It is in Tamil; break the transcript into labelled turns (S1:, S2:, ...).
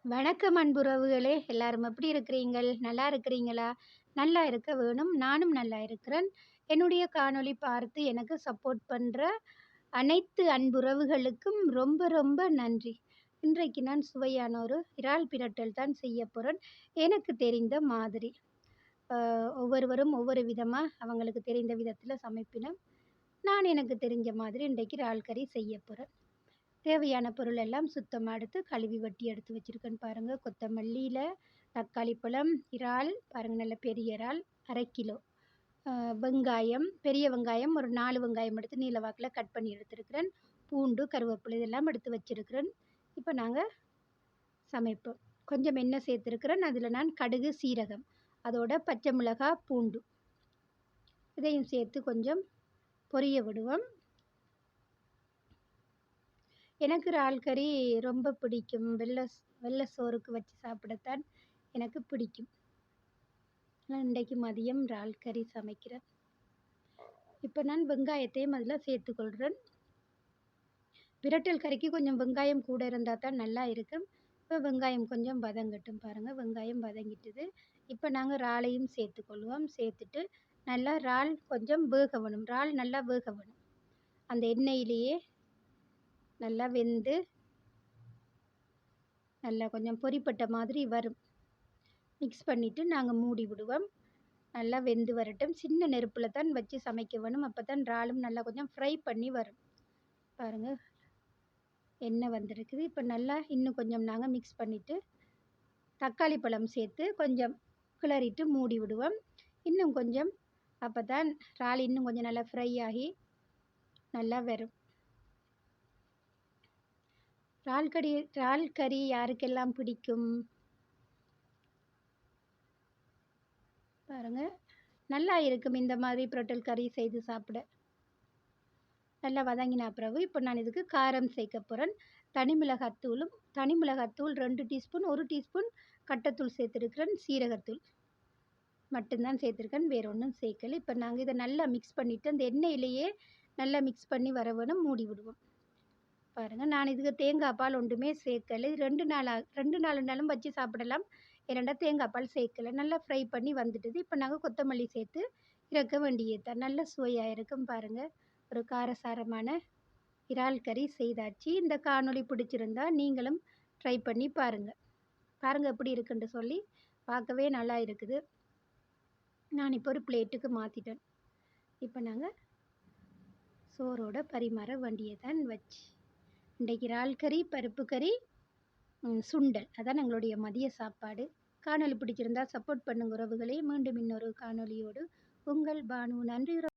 S1: வணக்கம் அன்புறவுகளே! எல்லாரும் எப்படி இருக்கிறீங்கள்? நல்லா இருக்கிறீங்களா? நல்லா இருக்க வேணும். நானும் நல்லா இருக்கிறேன். என்னுடைய காணொளி பார்த்து எனக்கு சப்போர்ட் பண்ற அனைத்து அன்புறவுகளுக்கும் ரொம்ப ரொம்ப நன்றி. இன்றைக்கு நான் சுவையான ஒரு இறால் பிரட்டல் தான் செய்ய போறேன். எனக்கு தெரிந்த மாதிரி. அ ஒவ்வொருவரும் ஒவ்வொரு விதமா அவங்களுக்கு தெரிந்த விதத்தில சமைப்பினம். நான் எனக்கு தெரிஞ்ச மாதிரி இன்றைக்கு இறால் கறி செய்ய போறேன். தேவையான பொருள் எல்லாம் சுத்தமா எடுத்து கழுவி வெட்டி எடுத்து வச்சிருக்கேன்னு பாருங்க. கொத்தமல்லியில தக்காளி பழம், இறால் பாருங்க நல்ல பெரிய இறால் 1/2 கிலோ. அ வெங்காயம், பெரிய வெங்காயம் ஒரு 4 வெங்காயம் எடுத்து நீல வாக்குல கட் பண்ணி எடுத்திருக்கிறேன். பூண்டு, கருவேப்பிலை இதெல்லாம் எடுத்து வச்சிருக்கிறேன். இப்போ நாங்க சமைப்போம். கொஞ்சம் எண்ணெய் சேர்த்துருக்கிறேன். அதில நான் கடுகு, சீரகம், அதோட பச்சை மிளகாய், பூண்டு இதையும் சேர்த்து கொஞ்சம் பொரிய விடுவோம். எனக்கு இறால் கறி ரொம்ப பிடிக்கும். வெள்ளை சோறுக்கு வச்சு சாப்பிடத்தான் எனக்கு பிடிக்கும். நான் இன்றைக்கு மதியம் இறால் கறி சமைக்கிறேன். இப்போ நான் வெங்காயத்தையும் அதில் சேர்த்துக்கொள்கிறேன். பிரட்டல் கறிக்கு கொஞ்சம் வெங்காயம் கூட இருந்தால் தான் நல்லா இருக்கும். இப்போ வெங்காயம் கொஞ்சம் வதங்கட்டும் பாருங்கள். வெங்காயம் வதங்கிட்டுது. இப்போ நாங்கள் இறாலையும் சேர்த்துக்கொள்வோம். சேர்த்துட்டு நல்லா இறால் கொஞ்சம் வேக வேணும். இறால் நல்லா வேக வேணும். அந்த எண்ணெயிலேயே நல்லா வெந்து நல்லா கொஞ்சம் பொரிப்பட்ட மாதிரி வரும். மிக்ஸ் பண்ணிவிட்டு நாங்கள் மூடி விடுவோம். நல்லா வெந்து வரட்டும். சின்ன நெருப்பில் தான் வச்சு சமைக்க வேணும். அப்போ தான் இறாலும் நல்லா கொஞ்சம் ஃப்ரை பண்ணி வரும். பாருங்கள் எண்ணெய் வந்திருக்குது. இப்போ நல்லா இன்னும் கொஞ்சம் நாங்கள் மிக்ஸ் பண்ணிவிட்டு தக்காளி பழம் சேர்த்து கொஞ்சம் கிளறிட்டு மூடி விடுவோம். இன்னும் கொஞ்சம் அப்போ தான் இறால் இன்னும் கொஞ்சம் நல்லா ஃப்ரை ஆகி நல்லா வரும். இறால் கறி யாருக்கெல்லாம் பிடிக்கும்? பாருங்கள் நல்லா இருக்கும் இந்த மாதிரி புரோட்டல் கறி செய்து சாப்பிட. நல்லா வதங்கின பிறகு இப்போ நான் இதுக்கு காரம் சேர்க்க போகிறேன். தனி மிளகாத்தூள் 2 டீஸ்பூன், 1 டீஸ்பூன் கட்டத்தூள் சேர்த்துருக்கிறேன். சீரகத்தூள் மட்டும்தான் சேர்த்துருக்கேன். வேறு ஒன்றும் சேர்க்கல. இப்போ நாங்கள் இதை நல்லா மிக்ஸ் பண்ணிவிட்டு அந்த எண்ணெயிலேயே நல்லா மிக்ஸ் பண்ணி வர வேணும். மூடி விடுவோம். பாருங்கள் நான் இதுக்கு தேங்காய் பால் ஒன்றுமே சேர்க்கலை. 2 நாளுனாலும் வச்சு சாப்பிடலாம். ஏன்னா தேங்காய் பால் சேர்க்கலை. நல்லா ஃப்ரை பண்ணி வந்துட்டுது. இப்போ நாங்கள் கொத்தமல்லி சேர்த்து இறக்க வேண்டியது தான். நல்ல சுவையாக இருக்கும் பாருங்கள். ஒரு காரசாரமான இறால் கறி செய்தாச்சு. இந்த காணொளி பிடிச்சிருந்தா நீங்களும் ட்ரை பண்ணி பாருங்கள். பாருங்கள் எப்படி இருக்குன்னு சொல்லி. பார்க்கவே நல்லா இருக்குது. நான் இப்போ ஒரு பிளேட்டுக்கு மாற்றிட்டேன். இப்போ நாங்கள் சோறோட பரிமாற வேண்டியதான் வச்சு. இன்றைக்கு இறால் கறி, பருப்பு கறி, சுண்டல் அதான் எங்களுடைய மதிய சாப்பாடு. காணொளி பிடிச்சிருந்தா சப்போர்ட் பண்ணுங்க உறவுகளே. மீண்டும் இன்னொரு காணொளியோடு உங்கள் பானு. நன்றி.